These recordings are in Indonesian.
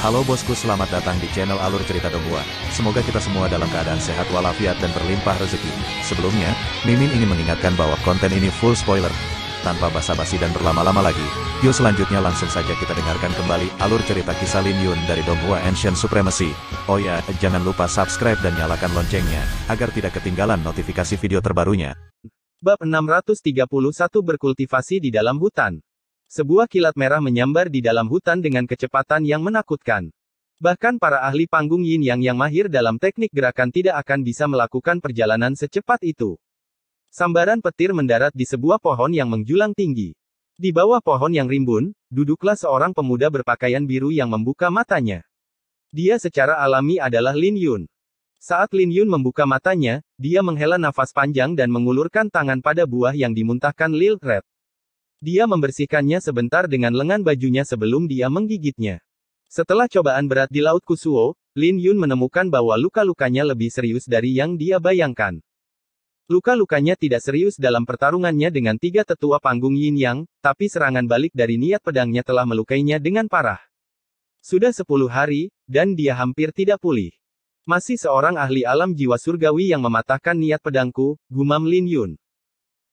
Halo bosku, selamat datang di channel Alur Cerita Donghua. Semoga kita semua dalam keadaan sehat walafiat dan berlimpah rezeki. Sebelumnya, Mimin ingin mengingatkan bahwa konten ini full spoiler. Tanpa basa-basi dan berlama-lama lagi, yuk selanjutnya langsung saja kita dengarkan kembali alur cerita kisah Lin Yun dari Donghua Ancient Supremacy. Oh ya, jangan lupa subscribe dan nyalakan loncengnya, agar tidak ketinggalan notifikasi video terbarunya. Bab 631 Berkultivasi di dalam hutan. Sebuah kilat merah menyambar di dalam hutan dengan kecepatan yang menakutkan. Bahkan para ahli panggung yin yang mahir dalam teknik gerakan tidak akan bisa melakukan perjalanan secepat itu. Sambaran petir mendarat di sebuah pohon yang menjulang tinggi. Di bawah pohon yang rimbun, duduklah seorang pemuda berpakaian biru yang membuka matanya. Dia secara alami adalah Lin Yun. Saat Lin Yun membuka matanya, dia menghela nafas panjang dan mengulurkan tangan pada buah yang dimuntahkan Lil Red. Dia membersihkannya sebentar dengan lengan bajunya sebelum dia menggigitnya. Setelah cobaan berat di Laut Kusuo, Lin Yun menemukan bahwa luka-lukanya lebih serius dari yang dia bayangkan. Luka-lukanya tidak serius dalam pertarungannya dengan tiga tetua panggung Yin Yang, tapi serangan balik dari niat pedangnya telah melukainya dengan parah. Sudah 10 hari, dan dia hampir tidak pulih. Masih seorang ahli alam jiwa surgawi yang mematahkan niat pedangku, gumam Lin Yun.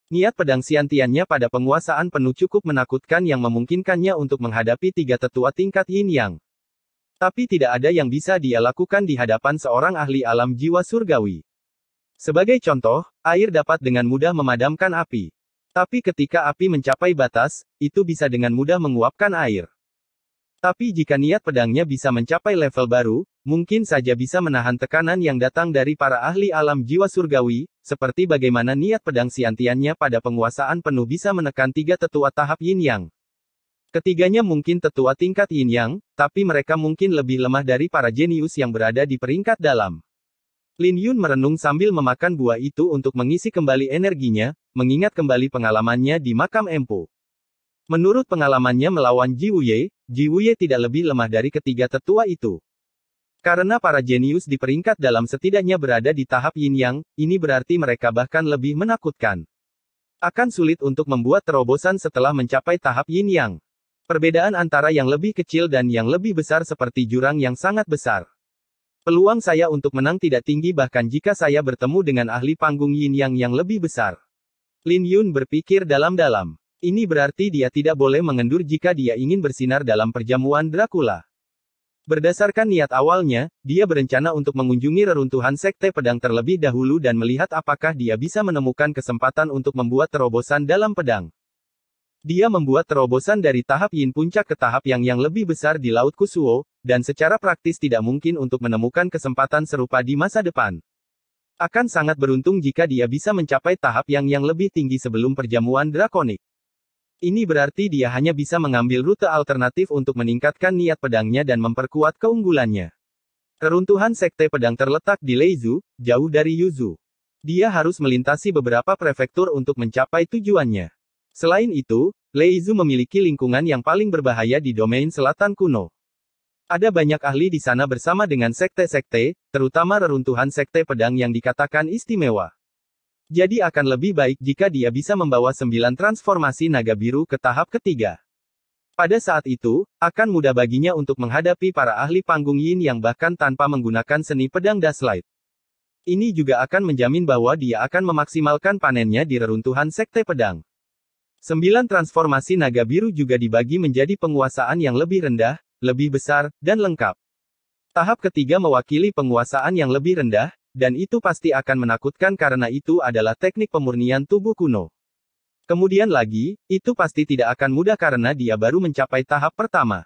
Niat pedang Xiantiannya pada penguasaan penuh cukup menakutkan yang memungkinkannya untuk menghadapi tiga tetua tingkat Yin Yang. Tapi tidak ada yang bisa dia lakukan di hadapan seorang ahli alam jiwa surgawi. Sebagai contoh, air dapat dengan mudah memadamkan api. Tapi ketika api mencapai batas, itu bisa dengan mudah menguapkan air. Tapi jika niat pedangnya bisa mencapai level baru, mungkin saja bisa menahan tekanan yang datang dari para ahli alam jiwa surgawi, seperti bagaimana niat pedang Xiantiannya pada penguasaan penuh bisa menekan tiga tetua tahap Yin Yang. Ketiganya mungkin tetua tingkat Yin Yang, tapi mereka mungkin lebih lemah dari para jenius yang berada di peringkat dalam. Lin Yun merenung sambil memakan buah itu untuk mengisi kembali energinya, mengingat kembali pengalamannya di makam Empu. Menurut pengalamannya melawan Ji Wuye tidak lebih lemah dari ketiga tetua itu. Karena para jenius di peringkat dalam setidaknya berada di tahap Yin Yang, ini berarti mereka bahkan lebih menakutkan. Akan sulit untuk membuat terobosan setelah mencapai tahap Yin Yang. Perbedaan antara yang lebih kecil dan yang lebih besar seperti jurang yang sangat besar. Peluang saya untuk menang tidak tinggi bahkan jika saya bertemu dengan ahli panggung Yin Yang yang lebih besar. Lin Yun berpikir dalam-dalam. Ini berarti dia tidak boleh mengendur jika dia ingin bersinar dalam perjamuan Dracula. Berdasarkan niat awalnya, dia berencana untuk mengunjungi reruntuhan sekte pedang terlebih dahulu dan melihat apakah dia bisa menemukan kesempatan untuk membuat terobosan dalam pedang. Dia membuat terobosan dari tahap Yin puncak ke tahap yang lebih besar di Laut Kusuo, dan secara praktis tidak mungkin untuk menemukan kesempatan serupa di masa depan. Akan sangat beruntung jika dia bisa mencapai tahap yang lebih tinggi sebelum perjamuan drakonik. Ini berarti dia hanya bisa mengambil rute alternatif untuk meningkatkan niat pedangnya dan memperkuat keunggulannya. Reruntuhan sekte pedang terletak di Leizu, jauh dari Yuzu. Dia harus melintasi beberapa prefektur untuk mencapai tujuannya. Selain itu, Leizu memiliki lingkungan yang paling berbahaya di domain selatan kuno. Ada banyak ahli di sana bersama dengan sekte-sekte, terutama reruntuhan sekte pedang yang dikatakan istimewa. Jadi akan lebih baik jika dia bisa membawa 9 transformasi naga biru ke tahap ketiga. Pada saat itu, akan mudah baginya untuk menghadapi para ahli panggung Yin yang bahkan tanpa menggunakan seni pedang Dustlight. Ini juga akan menjamin bahwa dia akan memaksimalkan panennya di reruntuhan sekte pedang. 9 transformasi naga biru juga dibagi menjadi penguasaan yang lebih rendah, lebih besar, dan lengkap. Tahap ketiga mewakili penguasaan yang lebih rendah, dan itu pasti akan menakutkan karena itu adalah teknik pemurnian tubuh kuno. Kemudian lagi, itu pasti tidak akan mudah karena dia baru mencapai tahap pertama.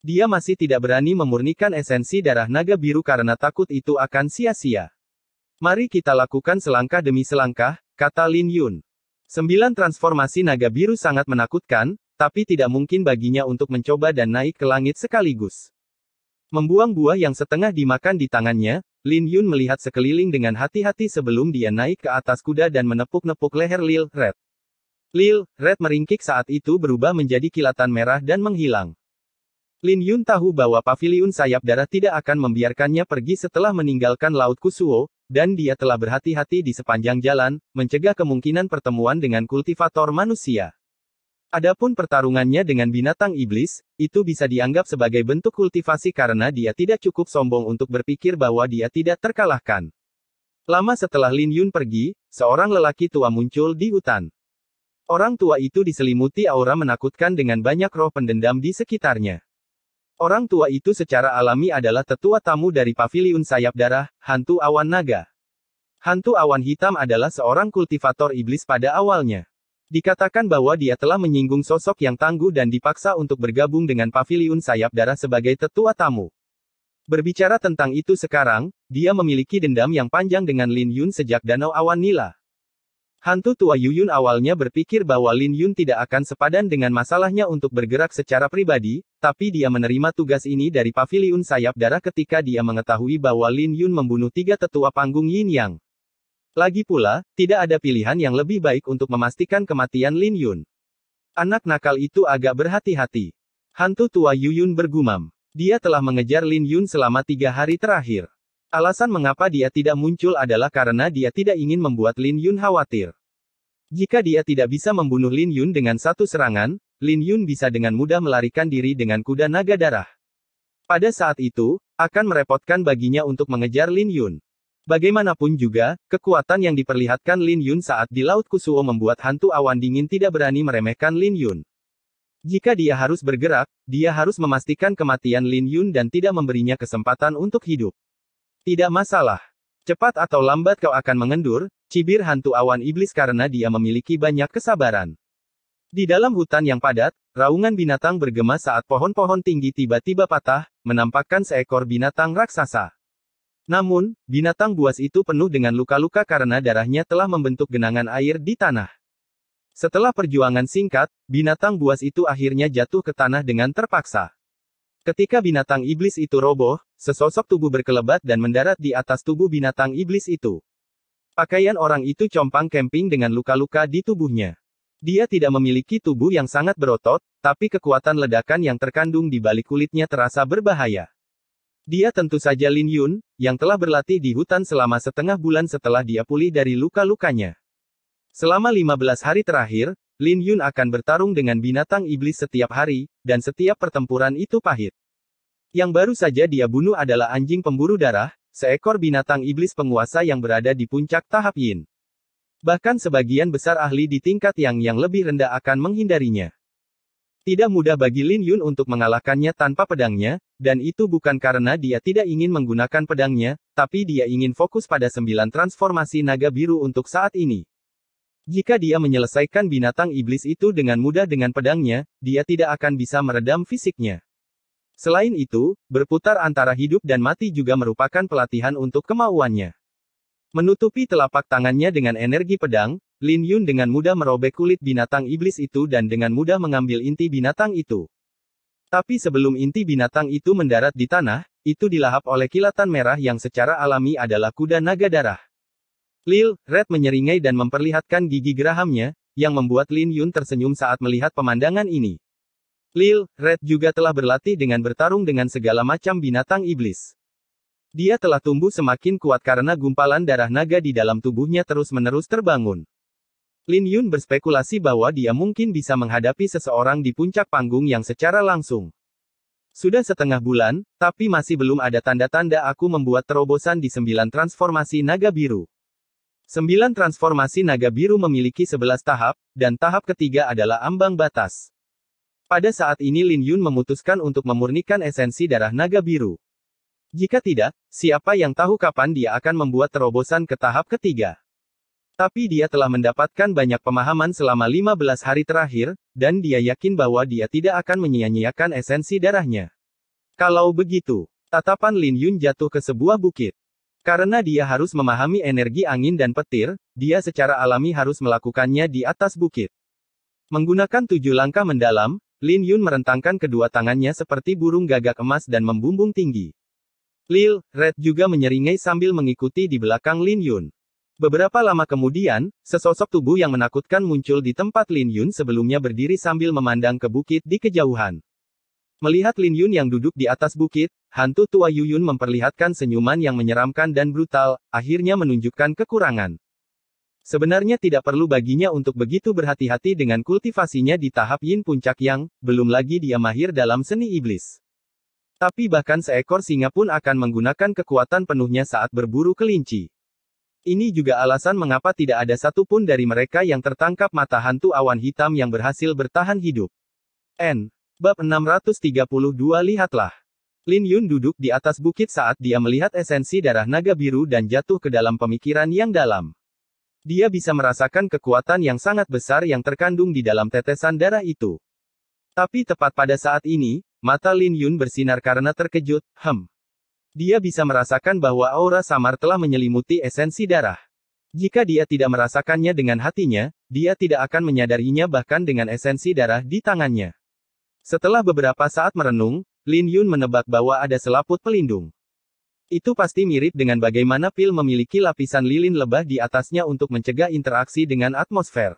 Dia masih tidak berani memurnikan esensi darah naga biru karena takut itu akan sia-sia. Mari kita lakukan selangkah demi selangkah, kata Lin Yun. 9 transformasi naga biru sangat menakutkan, tapi tidak mungkin baginya untuk mencoba dan naik ke langit sekaligus. Membuang buah yang setengah dimakan di tangannya, Lin Yun melihat sekeliling dengan hati-hati sebelum dia naik ke atas kuda dan menepuk-nepuk leher Lil Red. Lil Red meringkik saat itu berubah menjadi kilatan merah dan menghilang. Lin Yun tahu bahwa paviliun sayap darah tidak akan membiarkannya pergi setelah meninggalkan Laut Kusuo, dan dia telah berhati-hati di sepanjang jalan, mencegah kemungkinan pertemuan dengan kultivator manusia. Adapun pertarungannya dengan binatang iblis, itu bisa dianggap sebagai bentuk kultivasi karena dia tidak cukup sombong untuk berpikir bahwa dia tidak terkalahkan. Lama setelah Lin Yun pergi, seorang lelaki tua muncul di hutan. Orang tua itu diselimuti aura menakutkan dengan banyak roh pendendam di sekitarnya. Orang tua itu secara alami adalah tetua tamu dari paviliun sayap darah, hantu awan naga. Hantu awan hitam adalah seorang kultivator iblis pada awalnya. Dikatakan bahwa dia telah menyinggung sosok yang tangguh dan dipaksa untuk bergabung dengan paviliun sayap darah sebagai tetua tamu. Berbicara tentang itu sekarang, dia memiliki dendam yang panjang dengan Lin Yun sejak Danau Awan Nila. Hantu tua Yuyun awalnya berpikir bahwa Lin Yun tidak akan sepadan dengan masalahnya untuk bergerak secara pribadi, tapi dia menerima tugas ini dari paviliun sayap darah ketika dia mengetahui bahwa Lin Yun membunuh 3 tetua panggung Yin Yang. Lagi pula, tidak ada pilihan yang lebih baik untuk memastikan kematian Lin Yun. Anak nakal itu agak berhati-hati. Hantu tua Yuyun bergumam. Dia telah mengejar Lin Yun selama 3 hari terakhir. Alasan mengapa dia tidak muncul adalah karena dia tidak ingin membuat Lin Yun khawatir. Jika dia tidak bisa membunuh Lin Yun dengan satu serangan, Lin Yun bisa dengan mudah melarikan diri dengan kuda naga darah. Pada saat itu, akan merepotkan baginya untuk mengejar Lin Yun. Bagaimanapun juga, kekuatan yang diperlihatkan Lin Yun saat di Laut Kusuo membuat hantu awan dingin tidak berani meremehkan Lin Yun. Jika dia harus bergerak, dia harus memastikan kematian Lin Yun dan tidak memberinya kesempatan untuk hidup. Tidak masalah. Cepat atau lambat kau akan mengendur, cibir hantu awan iblis karena dia memiliki banyak kesabaran. Di dalam hutan yang padat, raungan binatang bergema saat pohon-pohon tinggi tiba-tiba patah, menampakkan seekor binatang raksasa. Namun, binatang buas itu penuh dengan luka-luka karena darahnya telah membentuk genangan air di tanah. Setelah perjuangan singkat, binatang buas itu akhirnya jatuh ke tanah dengan terpaksa. Ketika binatang iblis itu roboh, sesosok tubuh berkelebat dan mendarat di atas tubuh binatang iblis itu. Pakaian orang itu compang-camping dengan luka-luka di tubuhnya. Dia tidak memiliki tubuh yang sangat berotot, tapi kekuatan ledakan yang terkandung di balik kulitnya terasa berbahaya. Dia tentu saja Lin Yun, yang telah berlatih di hutan selama setengah bulan setelah dia pulih dari luka-lukanya. Selama 15 hari terakhir, Lin Yun akan bertarung dengan binatang iblis setiap hari, dan setiap pertempuran itu pahit. Yang baru saja dia bunuh adalah anjing pemburu darah, seekor binatang iblis penguasa yang berada di puncak tahap Yin. Bahkan sebagian besar ahli di tingkat yang lebih rendah akan menghindarinya. Tidak mudah bagi Lin Yun untuk mengalahkannya tanpa pedangnya, dan itu bukan karena dia tidak ingin menggunakan pedangnya, tapi dia ingin fokus pada 9 transformasi naga biru untuk saat ini. Jika dia menyelesaikan binatang iblis itu dengan mudah dengan pedangnya, dia tidak akan bisa meredam fisiknya. Selain itu, berputar antara hidup dan mati juga merupakan pelatihan untuk kemauannya. Menutupi telapak tangannya dengan energi pedang, Lin Yun dengan mudah merobek kulit binatang iblis itu dan dengan mudah mengambil inti binatang itu. Tapi sebelum inti binatang itu mendarat di tanah, itu dilahap oleh kilatan merah yang secara alami adalah kuda naga darah. Lil Red menyeringai dan memperlihatkan gigi gerahamnya, yang membuat Lin Yun tersenyum saat melihat pemandangan ini. Lil Red juga telah berlatih dengan bertarung dengan segala macam binatang iblis. Dia telah tumbuh semakin kuat karena gumpalan darah naga di dalam tubuhnya terus-menerus terbangun. Lin Yun berspekulasi bahwa dia mungkin bisa menghadapi seseorang di puncak panggung yang secara langsung. Sudah setengah bulan, tapi masih belum ada tanda-tanda aku membuat terobosan di 9 transformasi naga biru. 9 transformasi naga biru memiliki 11 tahap, dan tahap ketiga adalah ambang batas. Pada saat ini Lin Yun memutuskan untuk memurnikan esensi darah naga biru. Jika tidak, siapa yang tahu kapan dia akan membuat terobosan ke tahap ketiga. Tapi dia telah mendapatkan banyak pemahaman selama 15 hari terakhir, dan dia yakin bahwa dia tidak akan menyia-nyiakan esensi darahnya. Kalau begitu, tatapan Lin Yun jatuh ke sebuah bukit. Karena dia harus memahami energi angin dan petir, dia secara alami harus melakukannya di atas bukit. Menggunakan 7 langkah mendalam, Lin Yun merentangkan kedua tangannya seperti burung gagak emas dan membumbung tinggi. Lil Red juga menyeringai sambil mengikuti di belakang Lin Yun. Beberapa lama kemudian, sesosok tubuh yang menakutkan muncul di tempat Lin Yun sebelumnya berdiri sambil memandang ke bukit di kejauhan. Melihat Lin Yun yang duduk di atas bukit, hantu tua Yuyun memperlihatkan senyuman yang menyeramkan dan brutal, akhirnya menunjukkan kekurangan. Sebenarnya tidak perlu baginya untuk begitu berhati-hati dengan kultivasinya di tahap yin puncak yang, belum lagi dia mahir dalam seni iblis. Tapi bahkan seekor singa pun akan menggunakan kekuatan penuhnya saat berburu kelinci. Ini juga alasan mengapa tidak ada satupun dari mereka yang tertangkap mata hantu awan hitam yang berhasil bertahan hidup. Bab 632 Lihatlah. Lin Yun duduk di atas bukit saat dia melihat esensi darah naga biru dan jatuh ke dalam pemikiran yang dalam. Dia bisa merasakan kekuatan yang sangat besar yang terkandung di dalam tetesan darah itu. Tapi tepat pada saat ini, mata Lin Yun bersinar karena terkejut. Dia bisa merasakan bahwa aura samar telah menyelimuti esensi darah. Jika dia tidak merasakannya dengan hatinya, dia tidak akan menyadarinya bahkan dengan esensi darah di tangannya. Setelah beberapa saat merenung, Lin Yun menebak bahwa ada selaput pelindung. Itu pasti mirip dengan bagaimana pil memiliki lapisan lilin lebah di atasnya untuk mencegah interaksi dengan atmosfer.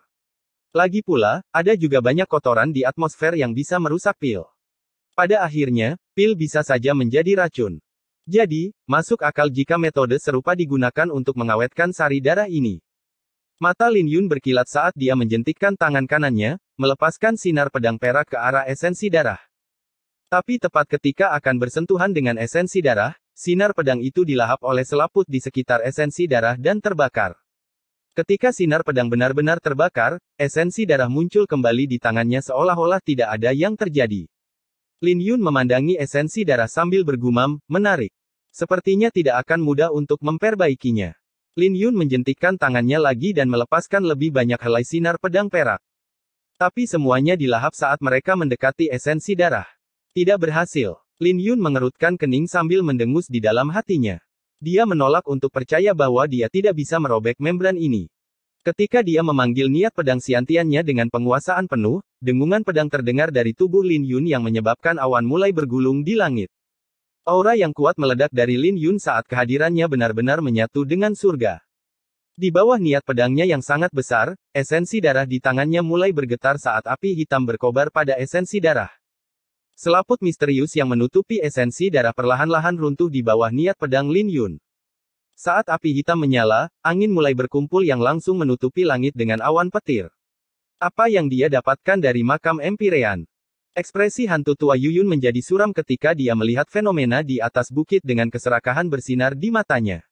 Lagi pula, ada juga banyak kotoran di atmosfer yang bisa merusak pil. Pada akhirnya, pil bisa saja menjadi racun. Jadi, masuk akal jika metode serupa digunakan untuk mengawetkan sari darah ini. Mata Lin Yun berkilat saat dia menjentikkan tangan kanannya, melepaskan sinar pedang perak ke arah esensi darah. Tapi tepat ketika akan bersentuhan dengan esensi darah, sinar pedang itu dilahap oleh selaput di sekitar esensi darah dan terbakar. Ketika sinar pedang benar-benar terbakar, esensi darah muncul kembali di tangannya seolah-olah tidak ada yang terjadi. Lin Yun memandangi esensi darah sambil bergumam, menarik. Sepertinya tidak akan mudah untuk memperbaikinya. Lin Yun menjentikkan tangannya lagi dan melepaskan lebih banyak helai sinar pedang perak. Tapi semuanya dilahap saat mereka mendekati esensi darah. Tidak berhasil. Lin Yun mengerutkan kening sambil mendengus di dalam hatinya. Dia menolak untuk percaya bahwa dia tidak bisa merobek membran ini. Ketika dia memanggil niat pedang siantiannya dengan penguasaan penuh, dengungan pedang terdengar dari tubuh Lin Yun yang menyebabkan awan mulai bergulung di langit. Aura yang kuat meledak dari Lin Yun saat kehadirannya benar-benar menyatu dengan surga. Di bawah niat pedangnya yang sangat besar, esensi darah di tangannya mulai bergetar saat api hitam berkobar pada esensi darah. Selaput misterius yang menutupi esensi darah perlahan-lahan runtuh di bawah niat pedang Lin Yun. Saat api hitam menyala, angin mulai berkumpul yang langsung menutupi langit dengan awan petir. Apa yang dia dapatkan dari makam Empirean? Ekspresi hantu tua Yuyun menjadi suram ketika dia melihat fenomena di atas bukit dengan keserakahan bersinar di matanya.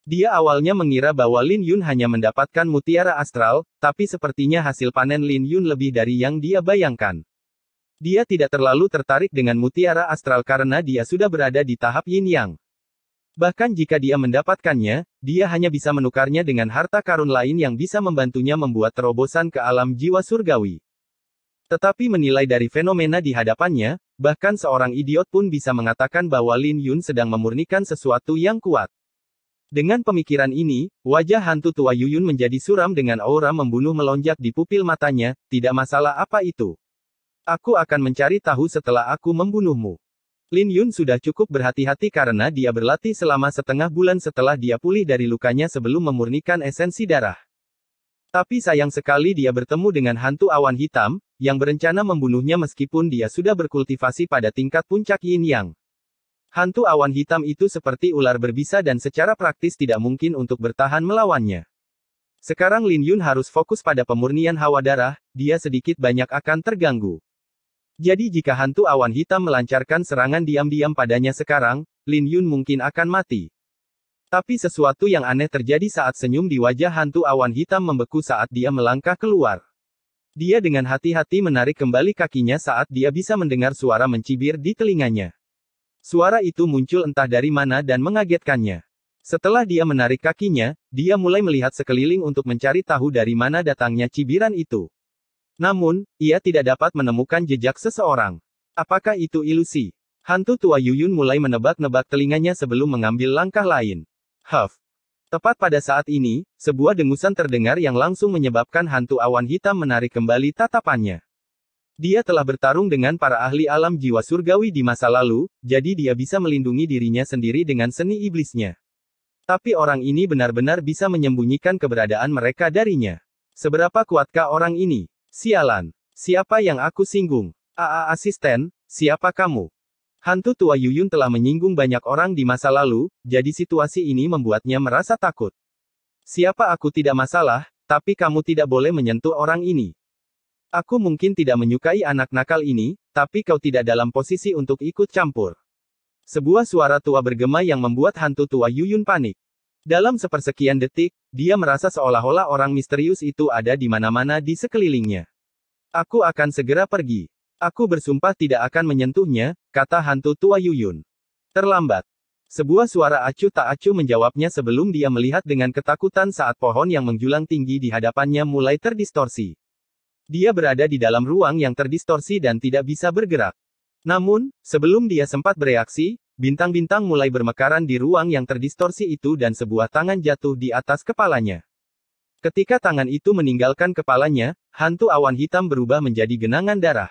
Dia awalnya mengira bahwa Lin Yun hanya mendapatkan mutiara astral, tapi sepertinya hasil panen Lin Yun lebih dari yang dia bayangkan. Dia tidak terlalu tertarik dengan mutiara astral karena dia sudah berada di tahap yin yang. Bahkan jika dia mendapatkannya, dia hanya bisa menukarnya dengan harta karun lain yang bisa membantunya membuat terobosan ke alam jiwa surgawi. Tetapi menilai dari fenomena di hadapannya, bahkan seorang idiot pun bisa mengatakan bahwa Lin Yun sedang memurnikan sesuatu yang kuat. Dengan pemikiran ini, wajah hantu tua Yuyun menjadi suram dengan aura membunuh melonjak di pupil matanya. Tidak masalah apa itu. Aku akan mencari tahu setelah aku membunuhmu. Lin Yun sudah cukup berhati-hati karena dia berlatih selama setengah bulan setelah dia pulih dari lukanya sebelum memurnikan esensi darah. Tapi sayang sekali dia bertemu dengan hantu awan hitam, yang berencana membunuhnya meskipun dia sudah berkultivasi pada tingkat puncak yin yang. Hantu awan hitam itu seperti ular berbisa dan secara praktis tidak mungkin untuk bertahan melawannya. Sekarang Lin Yun harus fokus pada pemurnian hawa darah, dia sedikit banyak akan terganggu. Jadi jika hantu awan hitam melancarkan serangan diam-diam padanya sekarang, Lin Yun mungkin akan mati. Tapi sesuatu yang aneh terjadi saat senyum di wajah hantu awan hitam membeku saat dia melangkah keluar. Dia dengan hati-hati menarik kembali kakinya saat dia bisa mendengar suara mencibir di telinganya. Suara itu muncul entah dari mana dan mengagetkannya. Setelah dia menarik kakinya, dia mulai melihat sekeliling untuk mencari tahu dari mana datangnya cibiran itu. Namun, ia tidak dapat menemukan jejak seseorang. Apakah itu ilusi? Hantu tua Yuyun mulai menebak-nebak telinganya sebelum mengambil langkah lain. Tepat pada saat ini, sebuah dengusan terdengar yang langsung menyebabkan hantu awan hitam menarik kembali tatapannya. Dia telah bertarung dengan para ahli alam jiwa surgawi di masa lalu, jadi dia bisa melindungi dirinya sendiri dengan seni iblisnya. Tapi orang ini benar-benar bisa menyembunyikan keberadaan mereka darinya. Seberapa kuatkah orang ini? Sialan. Siapa yang aku singgung? Asisten, siapa kamu? Hantu tua Yuyun telah menyinggung banyak orang di masa lalu, jadi situasi ini membuatnya merasa takut. Siapa aku tidak masalah, tapi kamu tidak boleh menyentuh orang ini. Aku mungkin tidak menyukai anak nakal ini, tapi kau tidak dalam posisi untuk ikut campur. Sebuah suara tua bergema yang membuat hantu tua Yuyun panik. Dalam sepersekian detik, dia merasa seolah-olah orang misterius itu ada di mana-mana di sekelilingnya. Aku akan segera pergi. Aku bersumpah tidak akan menyentuhnya, kata hantu tua Yuyun. Terlambat. Sebuah suara acuh tak acuh menjawabnya sebelum dia melihat dengan ketakutan saat pohon yang menjulang tinggi di hadapannya mulai terdistorsi. Dia berada di dalam ruang yang terdistorsi dan tidak bisa bergerak. Namun, sebelum dia sempat bereaksi, bintang-bintang mulai bermekaran di ruang yang terdistorsi itu dan sebuah tangan jatuh di atas kepalanya. Ketika tangan itu meninggalkan kepalanya, hantu awan hitam berubah menjadi genangan darah.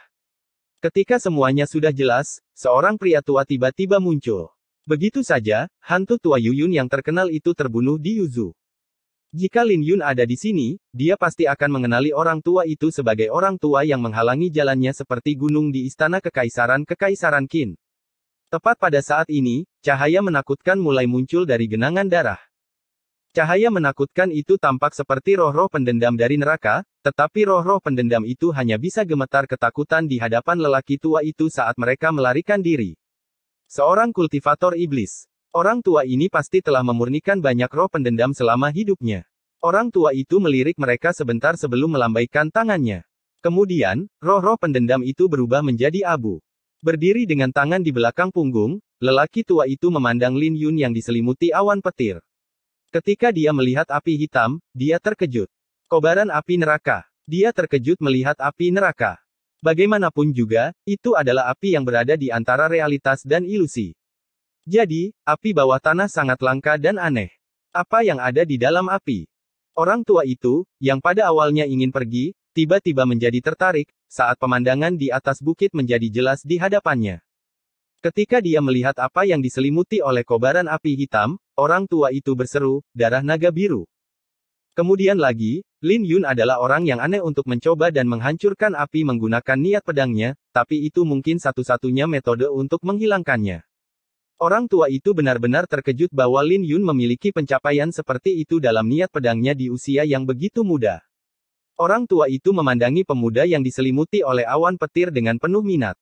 Ketika semuanya sudah jelas, seorang pria tua tiba-tiba muncul. Begitu saja, hantu tua Yuyun yang terkenal itu terbunuh di Yuzu. Jika Lin Yun ada di sini, dia pasti akan mengenali orang tua itu sebagai orang tua yang menghalangi jalannya seperti gunung di istana Kekaisaran Qin. Tepat pada saat ini, cahaya menakutkan mulai muncul dari genangan darah. Cahaya menakutkan itu tampak seperti roh-roh pendendam dari neraka, tetapi roh-roh pendendam itu hanya bisa gemetar ketakutan di hadapan lelaki tua itu saat mereka melarikan diri. Seorang kultivator iblis. Orang tua ini pasti telah memurnikan banyak roh pendendam selama hidupnya. Orang tua itu melirik mereka sebentar sebelum melambaikan tangannya. Kemudian, roh-roh pendendam itu berubah menjadi abu. Berdiri dengan tangan di belakang punggung, lelaki tua itu memandang Lin Yun yang diselimuti awan petir. Ketika dia melihat api hitam, dia terkejut. Kobaran api neraka. Dia terkejut melihat api neraka. Bagaimanapun juga, itu adalah api yang berada di antara realitas dan ilusi. Jadi, api bawah tanah sangat langka dan aneh. Apa yang ada di dalam api? Orang tua itu, yang pada awalnya ingin pergi, tiba-tiba menjadi tertarik, saat pemandangan di atas bukit menjadi jelas di hadapannya. Ketika dia melihat apa yang diselimuti oleh kobaran api hitam, orang tua itu berseru, darah naga biru. Kemudian lagi, Lin Yun adalah orang yang aneh untuk mencoba dan menghancurkan api menggunakan niat pedangnya, tapi itu mungkin satu-satunya metode untuk menghilangkannya. Orang tua itu benar-benar terkejut bahwa Lin Yun memiliki pencapaian seperti itu dalam niat pedangnya di usia yang begitu muda. Orang tua itu memandangi pemuda yang diselimuti oleh awan petir dengan penuh minat.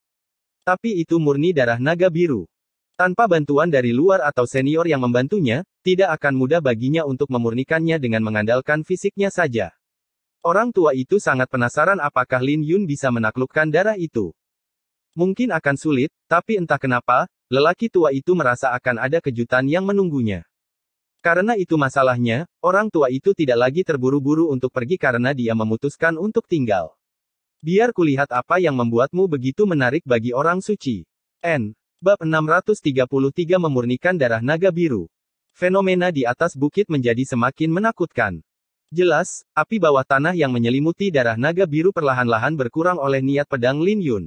Tapi itu murni darah naga biru. Tanpa bantuan dari luar atau senior yang membantunya, tidak akan mudah baginya untuk memurnikannya dengan mengandalkan fisiknya saja. Orang tua itu sangat penasaran apakah Lin Yun bisa menaklukkan darah itu. Mungkin akan sulit, tapi entah kenapa, lelaki tua itu merasa akan ada kejutan yang menunggunya. Karena itu masalahnya, orang tua itu tidak lagi terburu-buru untuk pergi karena dia memutuskan untuk tinggal. Biar kulihat apa yang membuatmu begitu menarik bagi orang suci. Bab 633 memurnikan darah naga biru. Fenomena di atas bukit menjadi semakin menakutkan. Jelas, api bawah tanah yang menyelimuti darah naga biru perlahan-lahan berkurang oleh niat pedang Lin Yun.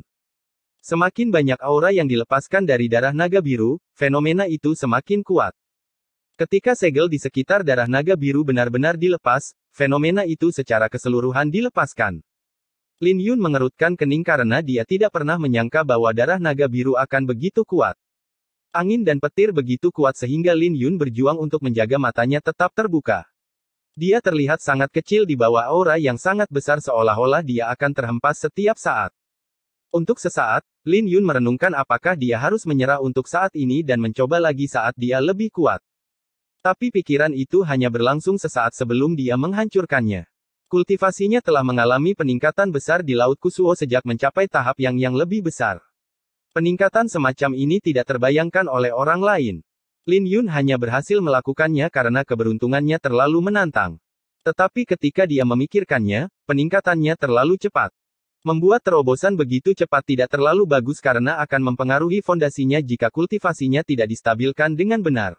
Semakin banyak aura yang dilepaskan dari darah naga biru, fenomena itu semakin kuat. Ketika segel di sekitar darah naga biru benar-benar dilepas, fenomena itu secara keseluruhan dilepaskan. Lin Yun mengerutkan kening karena dia tidak pernah menyangka bahwa darah naga biru akan begitu kuat. Angin dan petir begitu kuat sehingga Lin Yun berjuang untuk menjaga matanya tetap terbuka. Dia terlihat sangat kecil di bawah aura yang sangat besar seolah-olah dia akan terhempas setiap saat. Untuk sesaat, Lin Yun merenungkan apakah dia harus menyerah untuk saat ini dan mencoba lagi saat dia lebih kuat. Tapi pikiran itu hanya berlangsung sesaat sebelum dia menghancurkannya. Kultivasinya telah mengalami peningkatan besar di Laut Kusuo sejak mencapai tahap yang lebih besar. Peningkatan semacam ini tidak terbayangkan oleh orang lain. Lin Yun hanya berhasil melakukannya karena keberuntungannya terlalu menantang. Tetapi ketika dia memikirkannya, peningkatannya terlalu cepat. Membuat terobosan begitu cepat tidak terlalu bagus karena akan mempengaruhi fondasinya jika kultivasinya tidak distabilkan dengan benar.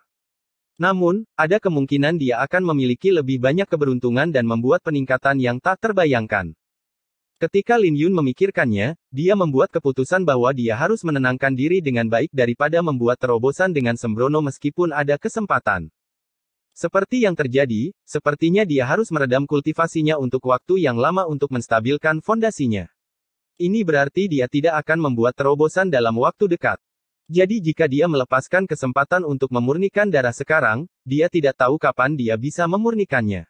Namun, ada kemungkinan dia akan memiliki lebih banyak keberuntungan dan membuat peningkatan yang tak terbayangkan. Ketika Lin Yun memikirkannya, dia membuat keputusan bahwa dia harus menenangkan diri dengan baik daripada membuat terobosan dengan sembrono meskipun ada kesempatan. Seperti yang terjadi, sepertinya dia harus meredam kultivasinya untuk waktu yang lama untuk menstabilkan fondasinya. Ini berarti dia tidak akan membuat terobosan dalam waktu dekat. Jadi jika dia melepaskan kesempatan untuk memurnikan darah sekarang, dia tidak tahu kapan dia bisa memurnikannya.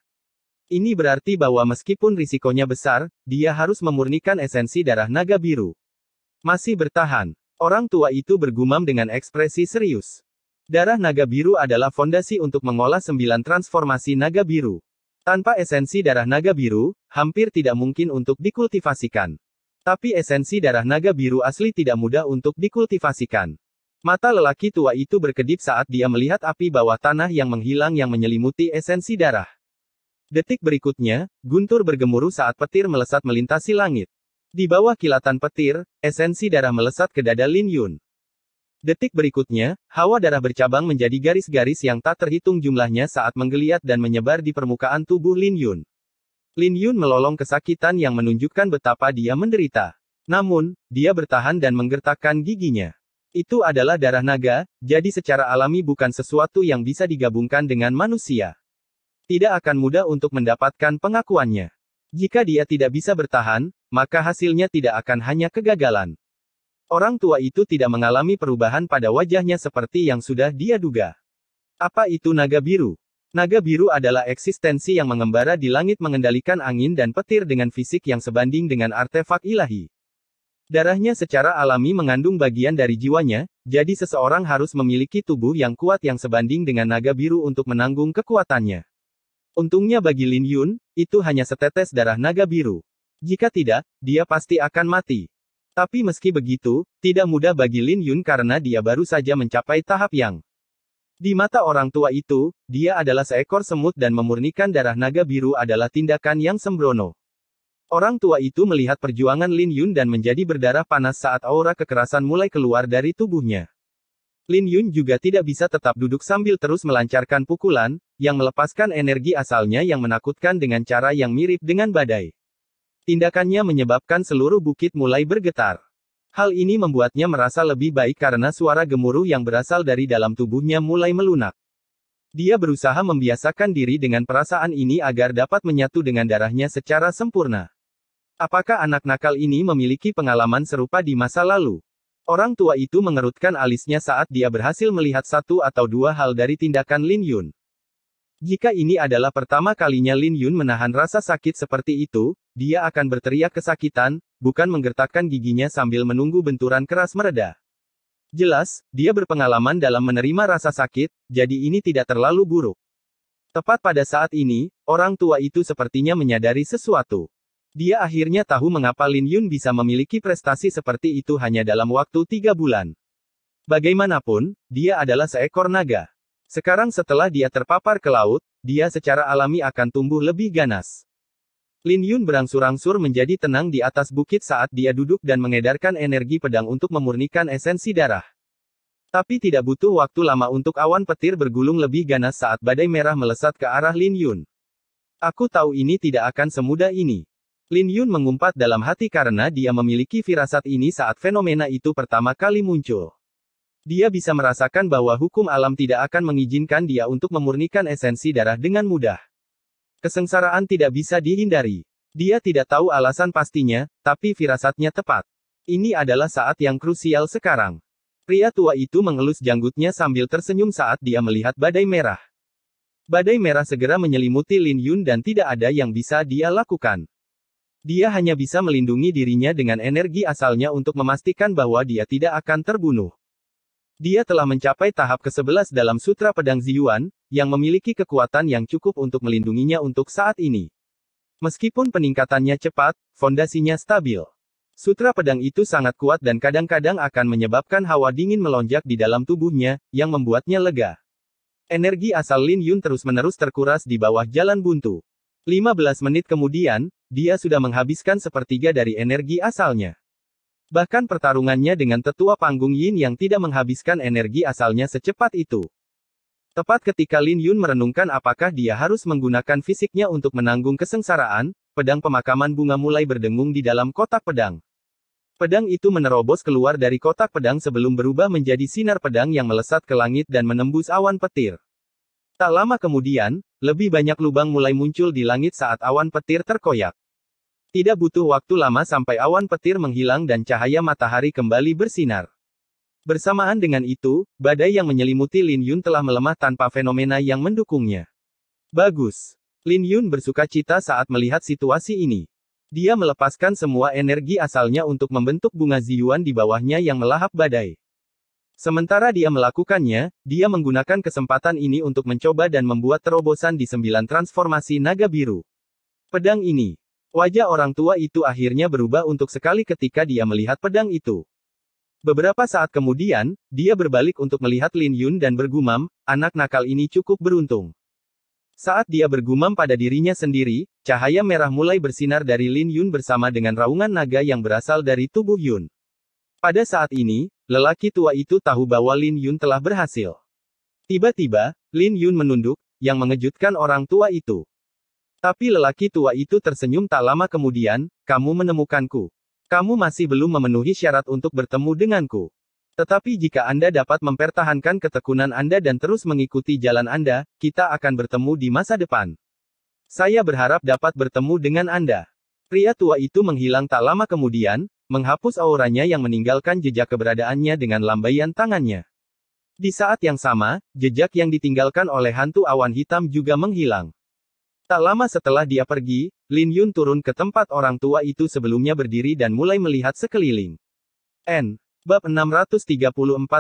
Ini berarti bahwa meskipun risikonya besar, dia harus memurnikan esensi darah naga biru. Masih bertahan. Orang tua itu bergumam dengan ekspresi serius. Darah naga biru adalah fondasi untuk mengolah 9 transformasi naga biru. Tanpa esensi darah naga biru, hampir tidak mungkin untuk dikultivasikan. Tapi esensi darah naga biru asli tidak mudah untuk dikultivasikan. Mata lelaki tua itu berkedip saat dia melihat api bawah tanah yang menghilang yang menyelimuti esensi darah. Detik berikutnya, guntur bergemuruh saat petir melesat melintasi langit. Di bawah kilatan petir, esensi darah melesat ke dada Lin Yun. Detik berikutnya, hawa darah bercabang menjadi garis-garis yang tak terhitung jumlahnya saat menggeliat dan menyebar di permukaan tubuh Lin Yun. Lin Yun melolong kesakitan yang menunjukkan betapa dia menderita. Namun, dia bertahan dan menggertakkan giginya. Itu adalah darah naga, jadi secara alami bukan sesuatu yang bisa digabungkan dengan manusia. Tidak akan mudah untuk mendapatkan pengakuannya. Jika dia tidak bisa bertahan, maka hasilnya tidak akan hanya kegagalan. Orang tua itu tidak mengalami perubahan pada wajahnya seperti yang sudah dia duga. Apa itu naga biru? Naga biru adalah eksistensi yang mengembara di langit mengendalikan angin dan petir dengan fisik yang sebanding dengan artefak ilahi. Darahnya secara alami mengandung bagian dari jiwanya, jadi seseorang harus memiliki tubuh yang kuat yang sebanding dengan naga biru untuk menanggung kekuatannya. Untungnya bagi Lin Yun, itu hanya setetes darah naga biru. Jika tidak, dia pasti akan mati. Tapi meski begitu, tidak mudah bagi Lin Yun karena dia baru saja mencapai tahap yang. Di mata orang tua itu, dia adalah seekor semut dan memurnikan darah naga biru adalah tindakan yang sembrono. Orang tua itu melihat perjuangan Lin Yun dan menjadi berdarah panas saat aura kekerasan mulai keluar dari tubuhnya. Lin Yun juga tidak bisa tetap duduk sambil terus melancarkan pukulan, yang melepaskan energi asalnya yang menakutkan dengan cara yang mirip dengan badai. Tindakannya menyebabkan seluruh bukit mulai bergetar. Hal ini membuatnya merasa lebih baik karena suara gemuruh yang berasal dari dalam tubuhnya mulai melunak. Dia berusaha membiasakan diri dengan perasaan ini agar dapat menyatu dengan darahnya secara sempurna. Apakah anak nakal ini memiliki pengalaman serupa di masa lalu? Orang tua itu mengerutkan alisnya saat dia berhasil melihat satu atau dua hal dari tindakan Lin Yun. Jika ini adalah pertama kalinya Lin Yun menahan rasa sakit seperti itu, dia akan berteriak kesakitan, bukan menggertakkan giginya sambil menunggu benturan keras mereda. Jelas, dia berpengalaman dalam menerima rasa sakit, jadi ini tidak terlalu buruk. Tepat pada saat ini, orang tua itu sepertinya menyadari sesuatu. Dia akhirnya tahu mengapa Lin Yun bisa memiliki prestasi seperti itu hanya dalam waktu 3 bulan. Bagaimanapun, dia adalah seekor naga. Sekarang setelah dia terpapar ke laut, dia secara alami akan tumbuh lebih ganas. Lin Yun berangsur-angsur menjadi tenang di atas bukit saat dia duduk dan mengedarkan energi pedang untuk memurnikan esensi darah. Tapi tidak butuh waktu lama untuk awan petir bergulung lebih ganas saat badai merah melesat ke arah Lin Yun. Aku tahu ini tidak akan semudah ini. Lin Yun mengumpat dalam hati karena dia memiliki firasat ini saat fenomena itu pertama kali muncul. Dia bisa merasakan bahwa hukum alam tidak akan mengizinkan dia untuk memurnikan esensi darah dengan mudah. Kesengsaraan tidak bisa dihindari. Dia tidak tahu alasan pastinya, tapi firasatnya tepat. Ini adalah saat yang krusial sekarang. Pria tua itu mengelus janggutnya sambil tersenyum saat dia melihat badai merah. Badai merah segera menyelimuti Lin Yun dan tidak ada yang bisa dia lakukan. Dia hanya bisa melindungi dirinya dengan energi asalnya untuk memastikan bahwa dia tidak akan terbunuh. Dia telah mencapai tahap ke-11 dalam Sutra Pedang Ziyuan, yang memiliki kekuatan yang cukup untuk melindunginya untuk saat ini. Meskipun peningkatannya cepat, fondasinya stabil. Sutra pedang itu sangat kuat dan kadang-kadang akan menyebabkan hawa dingin melonjak di dalam tubuhnya, yang membuatnya lega. Energi asal Lin Yun terus-menerus terkuras di bawah jalan buntu. 15 menit kemudian, dia sudah menghabiskan sepertiga dari energi asalnya. Bahkan pertarungannya dengan tetua panggung Yin yang tidak menghabiskan energi asalnya secepat itu. Tepat ketika Lin Yun merenungkan apakah dia harus menggunakan fisiknya untuk menanggung kesengsaraan, pedang pemakaman bunga mulai berdengung di dalam kotak pedang. Pedang itu menerobos keluar dari kotak pedang sebelum berubah menjadi sinar pedang yang melesat ke langit dan menembus awan petir. Tak lama kemudian, lebih banyak lubang mulai muncul di langit saat awan petir terkoyak. Tidak butuh waktu lama sampai awan petir menghilang dan cahaya matahari kembali bersinar. Bersamaan dengan itu, badai yang menyelimuti Lin Yun telah melemah tanpa fenomena yang mendukungnya. Bagus. Lin Yun bersuka cita saat melihat situasi ini. Dia melepaskan semua energi asalnya untuk membentuk bunga Ziyuan di bawahnya yang melahap badai. Sementara dia melakukannya, dia menggunakan kesempatan ini untuk mencoba dan membuat terobosan di 9 transformasi naga biru. Pedang ini. Wajah orang tua itu akhirnya berubah untuk sekali ketika dia melihat pedang itu. Beberapa saat kemudian, dia berbalik untuk melihat Lin Yun dan bergumam, anak nakal ini cukup beruntung. Saat dia bergumam pada dirinya sendiri, cahaya merah mulai bersinar dari Lin Yun bersama dengan raungan naga yang berasal dari tubuh Yun. Pada saat ini, lelaki tua itu tahu bahwa Lin Yun telah berhasil. Tiba-tiba, Lin Yun menunduk, yang mengejutkan orang tua itu. Tapi lelaki tua itu tersenyum tak lama kemudian, kamu menemukanku. Kamu masih belum memenuhi syarat untuk bertemu denganku. Tetapi jika Anda dapat mempertahankan ketekunan Anda dan terus mengikuti jalan Anda, kita akan bertemu di masa depan. Saya berharap dapat bertemu dengan Anda. Pria tua itu menghilang tak lama kemudian, menghapus auranya yang meninggalkan jejak keberadaannya dengan lambaian tangannya. Di saat yang sama, jejak yang ditinggalkan oleh hantu awan hitam juga menghilang. Tak lama setelah dia pergi, Lin Yun turun ke tempat orang tua itu sebelumnya berdiri dan mulai melihat sekeliling. Bab 634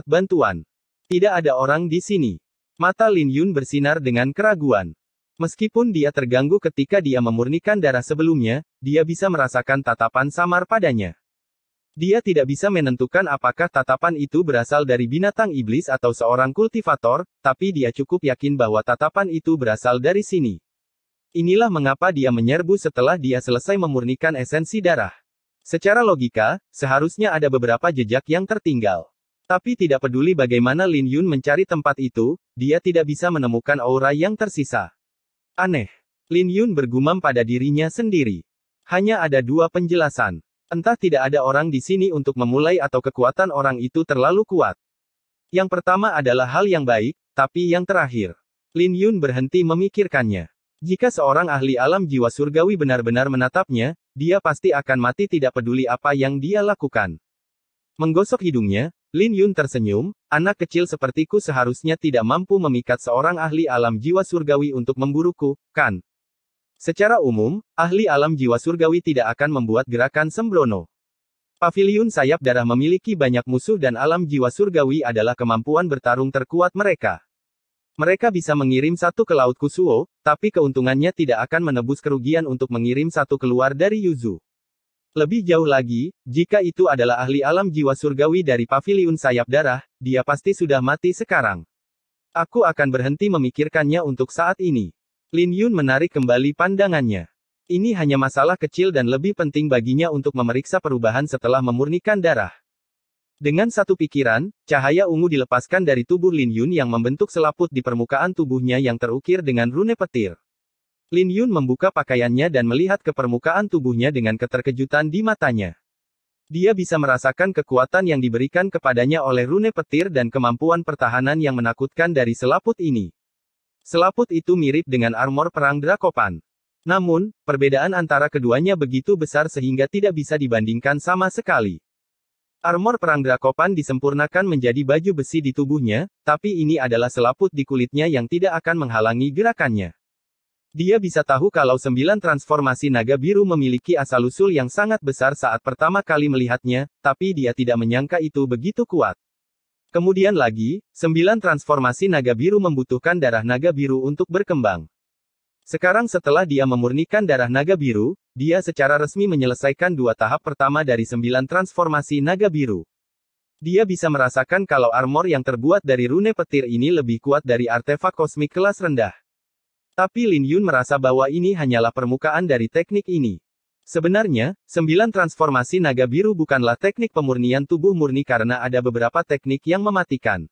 Bantuan. Tidak ada orang di sini. Mata Lin Yun bersinar dengan keraguan. Meskipun dia terganggu ketika dia memurnikan darah sebelumnya, dia bisa merasakan tatapan samar padanya. Dia tidak bisa menentukan apakah tatapan itu berasal dari binatang iblis atau seorang kultivator, tapi dia cukup yakin bahwa tatapan itu berasal dari sini. Inilah mengapa dia menyerbu setelah dia selesai memurnikan esensi darah. Secara logika, seharusnya ada beberapa jejak yang tertinggal. Tapi tidak peduli bagaimana Lin Yun mencari tempat itu, dia tidak bisa menemukan aura yang tersisa. Aneh. Lin Yun bergumam pada dirinya sendiri. Hanya ada dua penjelasan. Entah tidak ada orang di sini untuk memulai atau kekuatan orang itu terlalu kuat. Yang pertama adalah hal yang baik, tapi yang terakhir. Lin Yun berhenti memikirkannya. Jika seorang ahli alam jiwa surgawi benar-benar menatapnya, dia pasti akan mati tidak peduli apa yang dia lakukan. Menggosok hidungnya, Lin Yun tersenyum, anak kecil sepertiku seharusnya tidak mampu memikat seorang ahli alam jiwa surgawi untuk memburuku, kan? Secara umum, ahli alam jiwa surgawi tidak akan membuat gerakan sembrono. Paviliun sayap darah memiliki banyak musuh dan alam jiwa surgawi adalah kemampuan bertarung terkuat mereka. Mereka bisa mengirim satu ke Laut Kusuo, tapi keuntungannya tidak akan menebus kerugian untuk mengirim satu keluar dari Yuzu. Lebih jauh lagi, jika itu adalah ahli alam jiwa surgawi dari Paviliun sayap darah, dia pasti sudah mati sekarang. Aku akan berhenti memikirkannya untuk saat ini. Lin Yun menarik kembali pandangannya. Ini hanya masalah kecil dan lebih penting baginya untuk memeriksa perubahan setelah memurnikan darah. Dengan satu pikiran, cahaya ungu dilepaskan dari tubuh Lin Yun yang membentuk selaput di permukaan tubuhnya yang terukir dengan rune petir. Lin Yun membuka pakaiannya dan melihat ke permukaan tubuhnya dengan keterkejutan di matanya. Dia bisa merasakan kekuatan yang diberikan kepadanya oleh rune petir dan kemampuan pertahanan yang menakutkan dari selaput ini. Selaput itu mirip dengan armor perang Drakopan. Namun, perbedaan antara keduanya begitu besar sehingga tidak bisa dibandingkan sama sekali. Armor perang Drakopan disempurnakan menjadi baju besi di tubuhnya, tapi ini adalah selaput di kulitnya yang tidak akan menghalangi gerakannya. Dia bisa tahu kalau 9 transformasi naga biru memiliki asal-usul yang sangat besar saat pertama kali melihatnya, tapi dia tidak menyangka itu begitu kuat. Kemudian lagi, 9 transformasi naga biru membutuhkan darah naga biru untuk berkembang. Sekarang setelah dia memurnikan darah naga biru, dia secara resmi menyelesaikan 2 tahap pertama dari 9 transformasi naga biru. Dia bisa merasakan kalau armor yang terbuat dari rune petir ini lebih kuat dari artefak kosmik kelas rendah. Tapi Lin Yun merasa bahwa ini hanyalah permukaan dari teknik ini. Sebenarnya, 9 transformasi naga biru bukanlah teknik pemurnian tubuh murni karena ada beberapa teknik yang mematikan.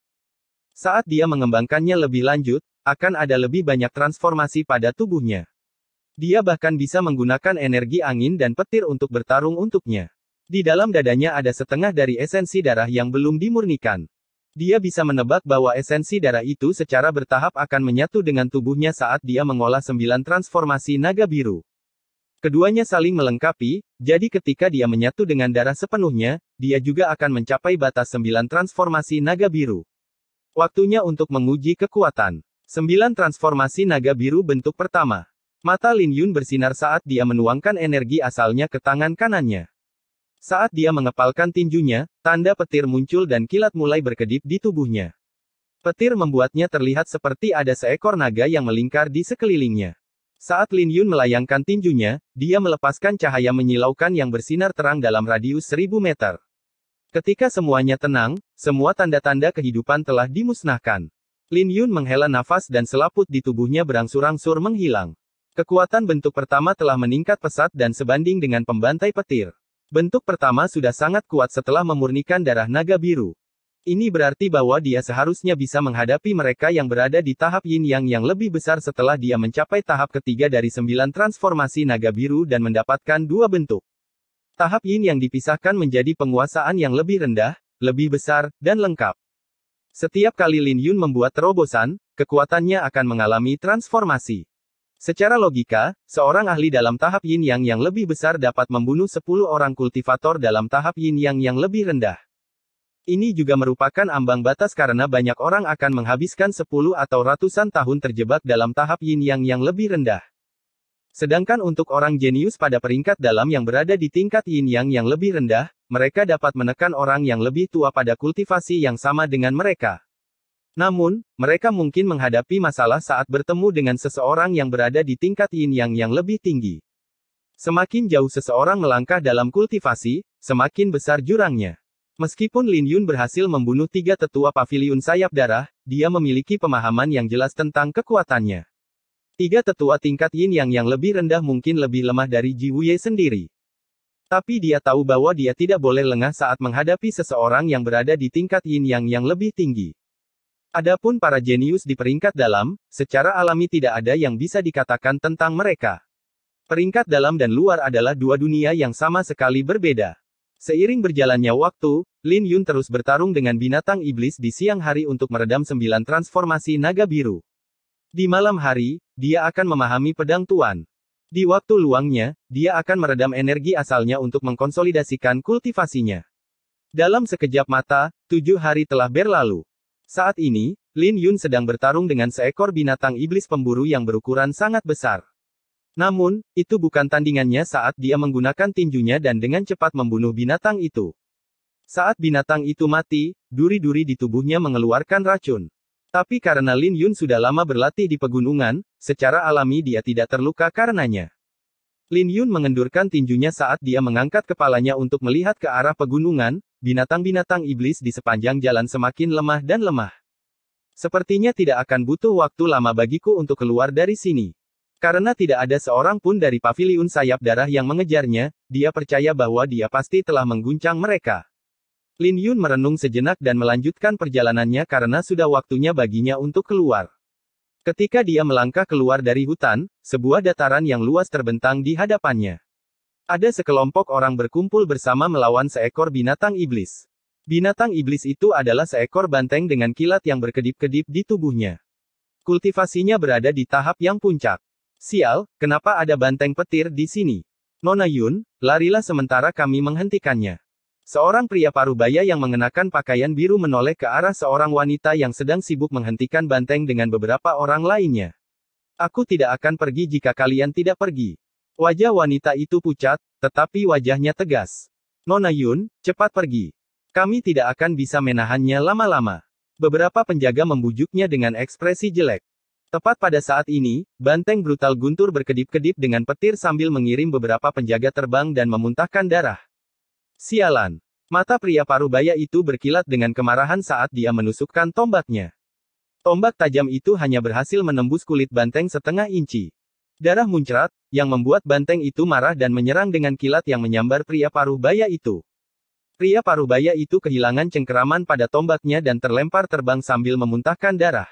Saat dia mengembangkannya lebih lanjut, akan ada lebih banyak transformasi pada tubuhnya. Dia bahkan bisa menggunakan energi angin dan petir untuk bertarung untuknya. Di dalam dadanya ada setengah dari esensi darah yang belum dimurnikan. Dia bisa menebak bahwa esensi darah itu secara bertahap akan menyatu dengan tubuhnya saat dia mengolah 9 transformasi naga biru. Keduanya saling melengkapi, jadi ketika dia menyatu dengan darah sepenuhnya, dia juga akan mencapai batas 9 transformasi naga biru. Waktunya untuk menguji kekuatan. 9 transformasi naga biru bentuk pertama. Mata Lin Yun bersinar saat dia menuangkan energi asalnya ke tangan kanannya. Saat dia mengepalkan tinjunya, tanda petir muncul dan kilat mulai berkedip di tubuhnya. Petir membuatnya terlihat seperti ada seekor naga yang melingkar di sekelilingnya. Saat Lin Yun melayangkan tinjunya, dia melepaskan cahaya menyilaukan yang bersinar terang dalam radius 1000 meter. Ketika semuanya tenang, semua tanda-tanda kehidupan telah dimusnahkan. Lin Yun menghela nafas dan selaput di tubuhnya berangsur-angsur menghilang. Kekuatan bentuk pertama telah meningkat pesat dan sebanding dengan pembantai petir. Bentuk pertama sudah sangat kuat setelah memurnikan darah naga biru. Ini berarti bahwa dia seharusnya bisa menghadapi mereka yang berada di tahap yin yang lebih besar setelah dia mencapai tahap ketiga dari 9 transformasi naga biru dan mendapatkan 2 bentuk. Tahap yin yang dipisahkan menjadi penguasaan yang lebih rendah, lebih besar, dan lengkap. Setiap kali Lin Yun membuat terobosan, kekuatannya akan mengalami transformasi. Secara logika, seorang ahli dalam tahap yin yang lebih besar dapat membunuh 10 orang kultivator dalam tahap yin yang lebih rendah. Ini juga merupakan ambang batas karena banyak orang akan menghabiskan 10 atau ratusan tahun terjebak dalam tahap yin yang lebih rendah. Sedangkan untuk orang jenius pada peringkat dalam yang berada di tingkat yin yang lebih rendah, mereka dapat menekan orang yang lebih tua pada kultivasi yang sama dengan mereka. Namun, mereka mungkin menghadapi masalah saat bertemu dengan seseorang yang berada di tingkat yin yang lebih tinggi. Semakin jauh seseorang melangkah dalam kultivasi, semakin besar jurangnya. Meskipun Lin Yun berhasil membunuh 3 tetua paviliun sayap darah, dia memiliki pemahaman yang jelas tentang kekuatannya. 3 tetua tingkat yin yang lebih rendah mungkin lebih lemah dari Ji Wuye sendiri. Tapi dia tahu bahwa dia tidak boleh lengah saat menghadapi seseorang yang berada di tingkat yin yang lebih tinggi. Adapun para jenius di peringkat dalam, secara alami tidak ada yang bisa dikatakan tentang mereka. Peringkat dalam dan luar adalah 2 dunia yang sama sekali berbeda. Seiring berjalannya waktu, Lin Yun terus bertarung dengan binatang iblis di siang hari untuk meredam 9 transformasi naga biru. Di malam hari, dia akan memahami pedang tuan. Di waktu luangnya, dia akan meredam energi asalnya untuk mengkonsolidasikan kultivasinya. Dalam sekejap mata, 7 hari telah berlalu. Saat ini, Lin Yun sedang bertarung dengan seekor binatang iblis pemburu yang berukuran sangat besar. Namun, itu bukan tandingannya saat dia menggunakan tinjunya dan dengan cepat membunuh binatang itu. Saat binatang itu mati, duri-duri di tubuhnya mengeluarkan racun. Tapi karena Lin Yun sudah lama berlatih di pegunungan, secara alami dia tidak terluka karenanya. Lin Yun mengendurkan tinjunya saat dia mengangkat kepalanya untuk melihat ke arah pegunungan, binatang-binatang iblis di sepanjang jalan semakin lemah dan lemah. Sepertinya tidak akan butuh waktu lama bagiku untuk keluar dari sini. Karena tidak ada seorang pun dari paviliun sayap darah yang mengejarnya, dia percaya bahwa dia pasti telah mengguncang mereka. Lin Yun merenung sejenak dan melanjutkan perjalanannya karena sudah waktunya baginya untuk keluar. Ketika dia melangkah keluar dari hutan, sebuah dataran yang luas terbentang di hadapannya. Ada sekelompok orang berkumpul bersama melawan seekor binatang iblis. Binatang iblis itu adalah seekor banteng dengan kilat yang berkedip-kedip di tubuhnya. Kultivasinya berada di tahap yang puncak. Sial, kenapa ada banteng petir di sini? Nona Yun, larilah sementara kami menghentikannya. Seorang pria parubaya yang mengenakan pakaian biru menoleh ke arah seorang wanita yang sedang sibuk menghentikan banteng dengan beberapa orang lainnya. Aku tidak akan pergi jika kalian tidak pergi. Wajah wanita itu pucat, tetapi wajahnya tegas. Nona Yun, cepat pergi. Kami tidak akan bisa menahannya lama-lama. Beberapa penjaga membujuknya dengan ekspresi jelek. Tepat pada saat ini, banteng brutal guntur berkedip-kedip dengan petir sambil mengirim beberapa penjaga terbang dan memuntahkan darah. Sialan. Mata pria parubaya itu berkilat dengan kemarahan saat dia menusukkan tombaknya. Tombak tajam itu hanya berhasil menembus kulit banteng setengah inci. Darah muncrat, yang membuat banteng itu marah dan menyerang dengan kilat yang menyambar pria parubaya itu. Pria parubaya itu kehilangan cengkeraman pada tombaknya dan terlempar terbang sambil memuntahkan darah.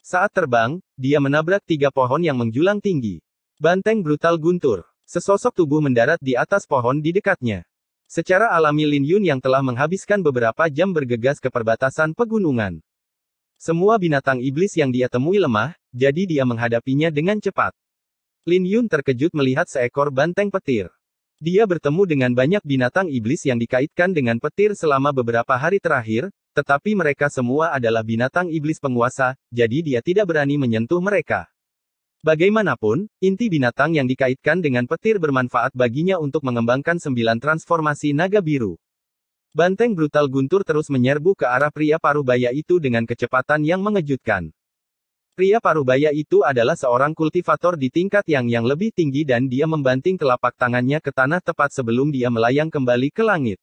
Saat terbang, dia menabrak 3 pohon yang menjulang tinggi. Banteng brutal guntur. Sesosok tubuh mendarat di atas pohon di dekatnya. Secara alami Lin Yun yang telah menghabiskan beberapa jam bergegas ke perbatasan pegunungan. Semua binatang iblis yang dia temui lemah, jadi dia menghadapinya dengan cepat. Lin Yun terkejut melihat seekor banteng petir. Dia bertemu dengan banyak binatang iblis yang dikaitkan dengan petir selama beberapa hari terakhir, tetapi mereka semua adalah binatang iblis penguasa, jadi dia tidak berani menyentuh mereka. Bagaimanapun, inti binatang yang dikaitkan dengan petir bermanfaat baginya untuk mengembangkan 9 transformasi naga biru. Banteng brutal guntur terus menyerbu ke arah pria parubaya itu dengan kecepatan yang mengejutkan. Pria parubaya itu adalah seorang kultivator di tingkat yang lebih tinggi dan dia membanting telapak tangannya ke tanah tepat sebelum dia melayang kembali ke langit.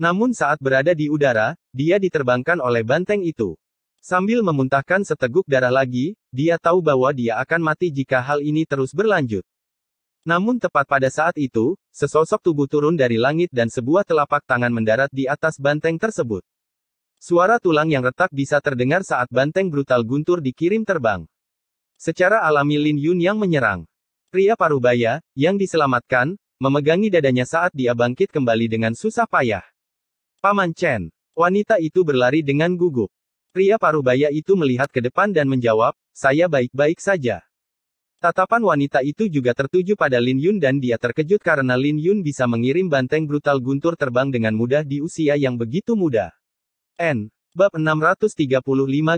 Namun saat berada di udara, dia diterbangkan oleh banteng itu. Sambil memuntahkan seteguk darah lagi, dia tahu bahwa dia akan mati jika hal ini terus berlanjut. Namun tepat pada saat itu, sesosok tubuh turun dari langit dan sebuah telapak tangan mendarat di atas banteng tersebut. Suara tulang yang retak bisa terdengar saat banteng brutal guntur dikirim terbang. Secara alami Lin Yun yang menyerang. Pria parubaya, yang diselamatkan, memegangi dadanya saat dia bangkit kembali dengan susah payah. Paman Chen. Wanita itu berlari dengan gugup. Pria parubaya itu melihat ke depan dan menjawab, saya baik-baik saja. Tatapan wanita itu juga tertuju pada Lin Yun dan dia terkejut karena Lin Yun bisa mengirim banteng brutal guntur terbang dengan mudah di usia yang begitu muda. Bab 635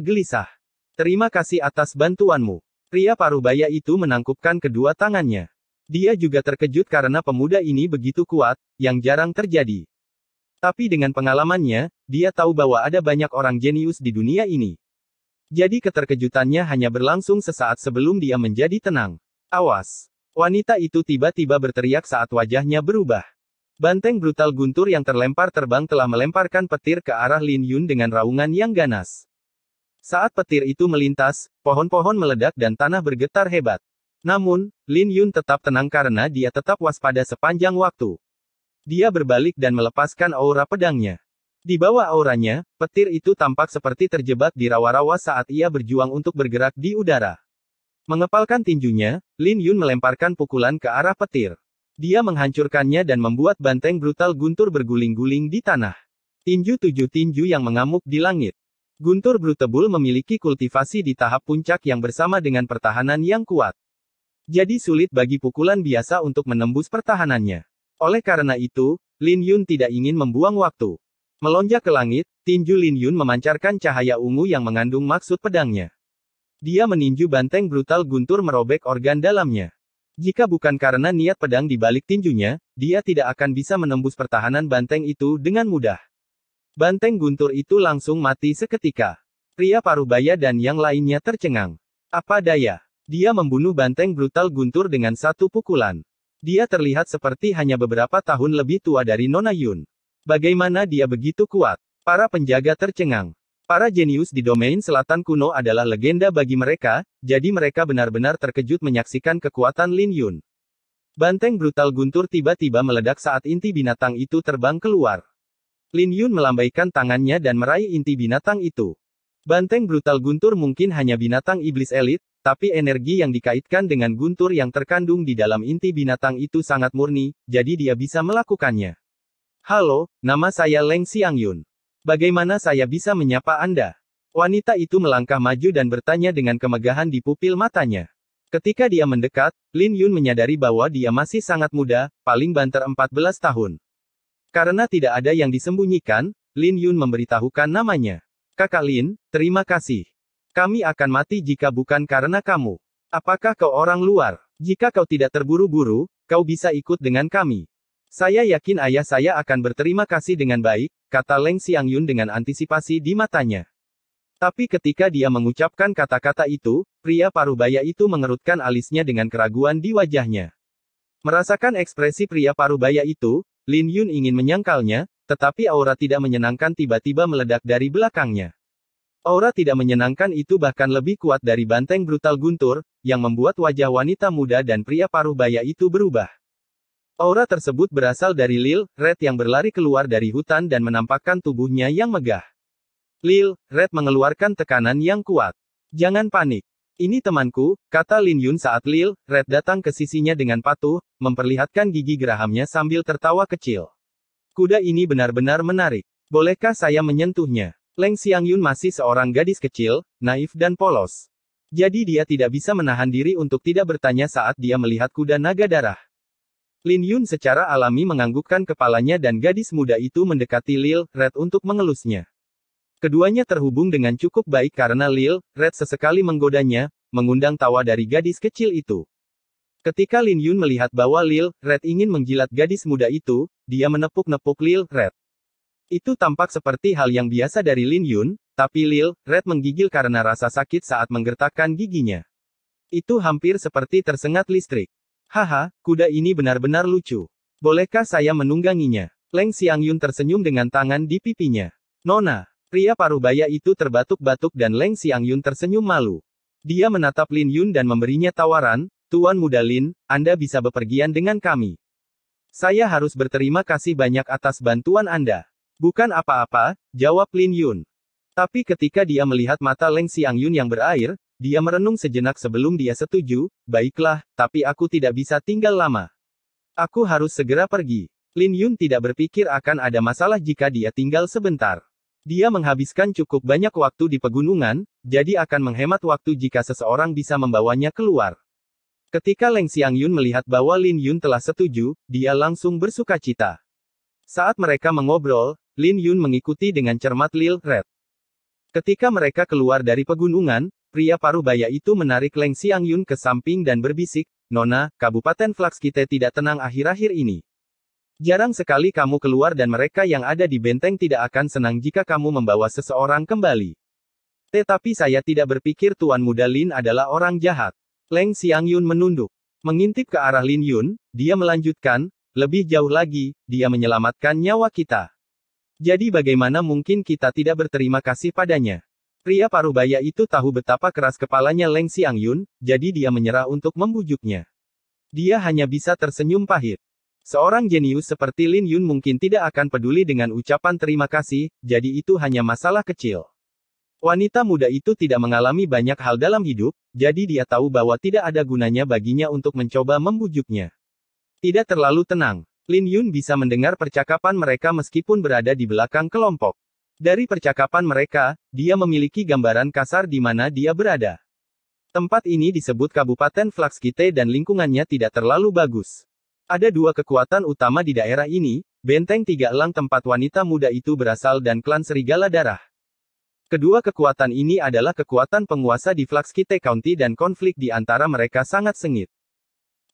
gelisah. Terima kasih atas bantuanmu. Pria parubaya itu menangkupkan kedua tangannya. Dia juga terkejut karena pemuda ini begitu kuat, yang jarang terjadi. Tapi dengan pengalamannya, dia tahu bahwa ada banyak orang jenius di dunia ini. Jadi keterkejutannya hanya berlangsung sesaat sebelum dia menjadi tenang. Awas! Wanita itu tiba-tiba berteriak saat wajahnya berubah. Banteng brutal guntur yang terlempar terbang telah melemparkan petir ke arah Lin Yun dengan raungan yang ganas. Saat petir itu melintas, pohon-pohon meledak dan tanah bergetar hebat. Namun, Lin Yun tetap tenang karena dia tetap waspada sepanjang waktu. Dia berbalik dan melepaskan aura pedangnya. Di bawah auranya, petir itu tampak seperti terjebak di rawa-rawa saat ia berjuang untuk bergerak di udara. Mengepalkan tinjunya, Lin Yun melemparkan pukulan ke arah petir. Dia menghancurkannya dan membuat banteng brutal guntur berguling-guling di tanah. Tinju 7 tinju yang mengamuk di langit. Guntur Brutebul memiliki kultivasi di tahap puncak yang bersama dengan pertahanan yang kuat. Jadi sulit bagi pukulan biasa untuk menembus pertahanannya. Oleh karena itu, Lin Yun tidak ingin membuang waktu. Melonjak ke langit, tinju Lin Yun memancarkan cahaya ungu yang mengandung maksud pedangnya. Dia meninju banteng brutal guntur merobek organ dalamnya. Jika bukan karena niat pedang di balik tinjunya, dia tidak akan bisa menembus pertahanan banteng itu dengan mudah. Banteng guntur itu langsung mati seketika. Pria parubaya dan yang lainnya tercengang. Apa daya? Dia membunuh banteng brutal guntur dengan satu pukulan. Dia terlihat seperti hanya beberapa tahun lebih tua dari Nona Yun. Bagaimana dia begitu kuat? Para penjaga tercengang. Para jenius di domain selatan kuno adalah legenda bagi mereka, jadi mereka benar-benar terkejut menyaksikan kekuatan Lin Yun. Banteng brutal guntur tiba-tiba meledak saat inti binatang itu terbang keluar. Lin Yun melambaikan tangannya dan meraih inti binatang itu. Banteng brutal guntur mungkin hanya binatang iblis elit, tapi energi yang dikaitkan dengan guntur yang terkandung di dalam inti binatang itu sangat murni, jadi dia bisa melakukannya. Halo, nama saya Leng Xiangyun. Bagaimana saya bisa menyapa Anda? Wanita itu melangkah maju dan bertanya dengan kemegahan di pupil matanya. Ketika dia mendekat, Lin Yun menyadari bahwa dia masih sangat muda, paling banter 14 tahun. Karena tidak ada yang disembunyikan, Lin Yun memberitahukan namanya. Kakak Lin, terima kasih. Kami akan mati jika bukan karena kamu. Apakah kau orang luar? Jika kau tidak terburu-buru, kau bisa ikut dengan kami. Saya yakin ayah saya akan berterima kasih dengan baik, kata Leng Xiangyun dengan antisipasi di matanya. Tapi ketika dia mengucapkan kata-kata itu, pria parubaya itu mengerutkan alisnya dengan keraguan di wajahnya. Merasakan ekspresi pria parubaya itu, Lin Yun ingin menyangkalnya, tetapi aura tidak menyenangkan tiba-tiba meledak dari belakangnya. Aura tidak menyenangkan itu bahkan lebih kuat dari banteng brutal guntur, yang membuat wajah wanita muda dan pria parubaya itu berubah. Aura tersebut berasal dari Lil Red yang berlari keluar dari hutan dan menampakkan tubuhnya yang megah. Lil Red mengeluarkan tekanan yang kuat. Jangan panik. Ini temanku, kata Lin Yun saat Lil Red datang ke sisinya dengan patuh, memperlihatkan gigi gerahamnya sambil tertawa kecil. Kuda ini benar-benar menarik. Bolehkah saya menyentuhnya? Leng Xiangyun masih seorang gadis kecil, naif dan polos. Jadi dia tidak bisa menahan diri untuk tidak bertanya saat dia melihat kuda naga darah. Lin Yun secara alami menganggukkan kepalanya dan gadis muda itu mendekati Lil Red untuk mengelusnya. Keduanya terhubung dengan cukup baik karena Lil Red sesekali menggodanya, mengundang tawa dari gadis kecil itu. Ketika Lin Yun melihat bahwa Lil Red ingin menjilat gadis muda itu, dia menepuk-nepuk Lil Red. Itu tampak seperti hal yang biasa dari Lin Yun, tapi Lil Red menggigil karena rasa sakit saat menggertakkan giginya. Itu hampir seperti tersengat listrik. Haha, kuda ini benar-benar lucu. Bolehkah saya menungganginya? Leng Xiangyun tersenyum dengan tangan di pipinya. Nona, pria parubaya itu terbatuk-batuk dan Leng Xiangyun tersenyum malu. Dia menatap Lin Yun dan memberinya tawaran, Tuan Muda Lin, Anda bisa bepergian dengan kami. Saya harus berterima kasih banyak atas bantuan Anda. Bukan apa-apa, jawab Lin Yun. Tapi ketika dia melihat mata Leng Xiangyun yang berair, dia merenung sejenak sebelum dia setuju, baiklah, tapi aku tidak bisa tinggal lama. Aku harus segera pergi. Lin Yun tidak berpikir akan ada masalah jika dia tinggal sebentar. Dia menghabiskan cukup banyak waktu di pegunungan, jadi akan menghemat waktu jika seseorang bisa membawanya keluar. Ketika Leng Xiangyun melihat bahwa Lin Yun telah setuju, dia langsung bersukacita. Saat mereka mengobrol, Lin Yun mengikuti dengan cermat Lil Red. Ketika mereka keluar dari pegunungan, pria parubaya itu menarik Leng Xiangyun ke samping dan berbisik, Nona, Kabupaten Flaxkite tidak tenang akhir-akhir ini. Jarang sekali kamu keluar dan mereka yang ada di benteng tidak akan senang jika kamu membawa seseorang kembali. Tetapi saya tidak berpikir Tuan Muda Lin adalah orang jahat. Leng Xiangyun menunduk. Mengintip ke arah Lin Yun, dia melanjutkan, lebih jauh lagi, dia menyelamatkan nyawa kita. Jadi bagaimana mungkin kita tidak berterima kasih padanya? Pria parubaya itu tahu betapa keras kepalanya Leng Xiangyun, jadi dia menyerah untuk membujuknya. Dia hanya bisa tersenyum pahit. Seorang jenius seperti Lin Yun mungkin tidak akan peduli dengan ucapan terima kasih, jadi itu hanya masalah kecil. Wanita muda itu tidak mengalami banyak hal dalam hidup, jadi dia tahu bahwa tidak ada gunanya baginya untuk mencoba membujuknya. Tidak terlalu tenang. Lin Yun bisa mendengar percakapan mereka meskipun berada di belakang kelompok. Dari percakapan mereka, dia memiliki gambaran kasar di mana dia berada. Tempat ini disebut Kabupaten Flaxkite dan lingkungannya tidak terlalu bagus. Ada dua kekuatan utama di daerah ini, Benteng Tiga Elang tempat wanita muda itu berasal dan klan Serigala Darah. Kedua kekuatan ini adalah kekuatan penguasa di Flaxkite County dan konflik di antara mereka sangat sengit.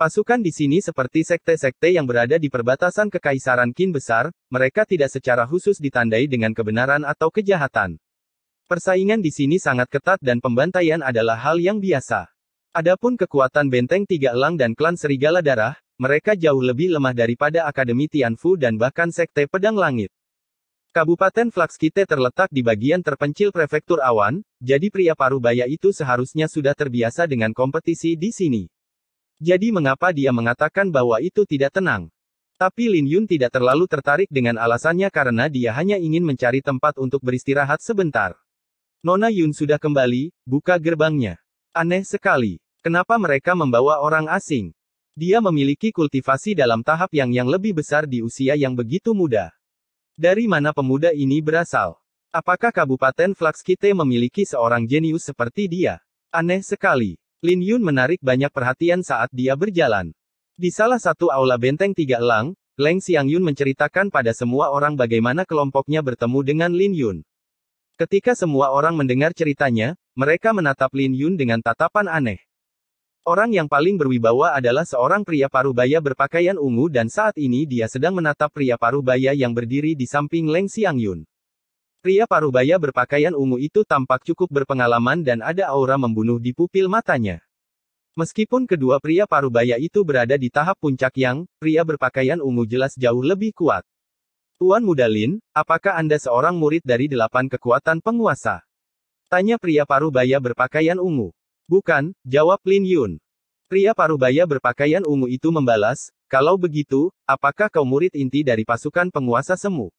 Pasukan di sini seperti sekte-sekte yang berada di perbatasan Kekaisaran Qin besar, mereka tidak secara khusus ditandai dengan kebenaran atau kejahatan. Persaingan di sini sangat ketat dan pembantaian adalah hal yang biasa. Adapun kekuatan Benteng Tiga Elang dan klan Serigala Darah, mereka jauh lebih lemah daripada Akademi Tianfu dan bahkan Sekte Pedang Langit. Kabupaten Flaxkite terletak di bagian terpencil Prefektur Awan, jadi pria parubaya itu seharusnya sudah terbiasa dengan kompetisi di sini. Jadi mengapa dia mengatakan bahwa itu tidak tenang? Tapi Lin Yun tidak terlalu tertarik dengan alasannya karena dia hanya ingin mencari tempat untuk beristirahat sebentar. Nona Yun sudah kembali, buka gerbangnya. Aneh sekali. Kenapa mereka membawa orang asing? Dia memiliki kultivasi dalam tahap yang lebih besar di usia yang begitu muda. Dari mana pemuda ini berasal? Apakah Kabupaten Flaxkite memiliki seorang jenius seperti dia? Aneh sekali. Lin Yun menarik banyak perhatian saat dia berjalan. Di salah satu aula Benteng Tiga Elang, Leng Xiangyun menceritakan pada semua orang bagaimana kelompoknya bertemu dengan Lin Yun. Ketika semua orang mendengar ceritanya, mereka menatap Lin Yun dengan tatapan aneh. Orang yang paling berwibawa adalah seorang pria parubaya berpakaian ungu dan saat ini dia sedang menatap pria parubaya yang berdiri di samping Leng Xiangyun. Pria parubaya berpakaian ungu itu tampak cukup berpengalaman dan ada aura membunuh di pupil matanya. Meskipun kedua pria parubaya itu berada di tahap puncak pria berpakaian ungu jelas jauh lebih kuat. Tuan Muda Lin, apakah Anda seorang murid dari 8 kekuatan penguasa? Tanya pria parubaya berpakaian ungu. Bukan, jawab Lin Yun. Pria parubaya berpakaian ungu itu membalas, kalau begitu, apakah kau murid inti dari pasukan penguasa semu?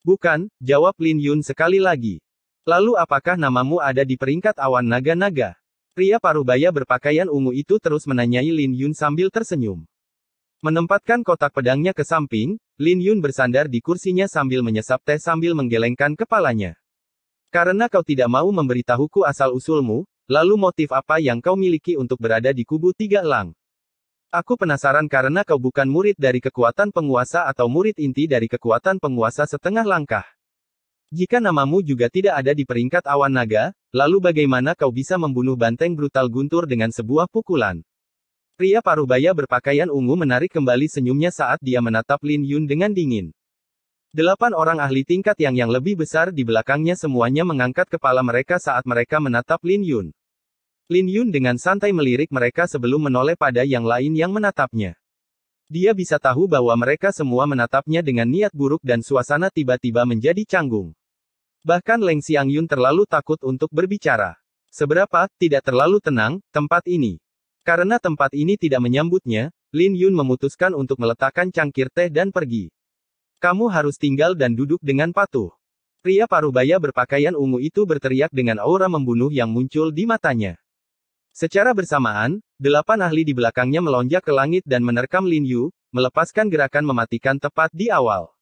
Bukan, jawab Lin Yun sekali lagi. Lalu apakah namamu ada di peringkat awan naga-naga? Pria parubaya berpakaian ungu itu terus menanyai Lin Yun sambil tersenyum. Menempatkan kotak pedangnya ke samping, Lin Yun bersandar di kursinya sambil menyesap teh sambil menggelengkan kepalanya. Karena kau tidak mau memberitahuku asal-usulmu, lalu motif apa yang kau miliki untuk berada di kubu Tiga Elang? Aku penasaran karena kau bukan murid dari kekuatan penguasa atau murid inti dari kekuatan penguasa setengah langkah. Jika namamu juga tidak ada di peringkat awan naga, lalu bagaimana kau bisa membunuh banteng brutal guntur dengan sebuah pukulan? Pria parubaya berpakaian ungu menarik kembali senyumnya saat dia menatap Lin Yun dengan dingin. 8 orang ahli tingkat yang lebih besar di belakangnya semuanya mengangkat kepala mereka saat mereka menatap Lin Yun. Lin Yun dengan santai melirik mereka sebelum menoleh pada yang lain yang menatapnya. Dia bisa tahu bahwa mereka semua menatapnya dengan niat buruk dan suasana tiba-tiba menjadi canggung. Bahkan Leng Xiangyun terlalu takut untuk berbicara. Seberapa tidak terlalu tenang tempat ini. Karena tempat ini tidak menyambutnya, Lin Yun memutuskan untuk meletakkan cangkir teh dan pergi. Kamu harus tinggal dan duduk dengan patuh. Pria parubaya berpakaian ungu itu berteriak dengan aura membunuh yang muncul di matanya. Secara bersamaan, 8 ahli di belakangnya melonjak ke langit dan menerkam Lin Yu, melepaskan gerakan mematikan tepat di awal.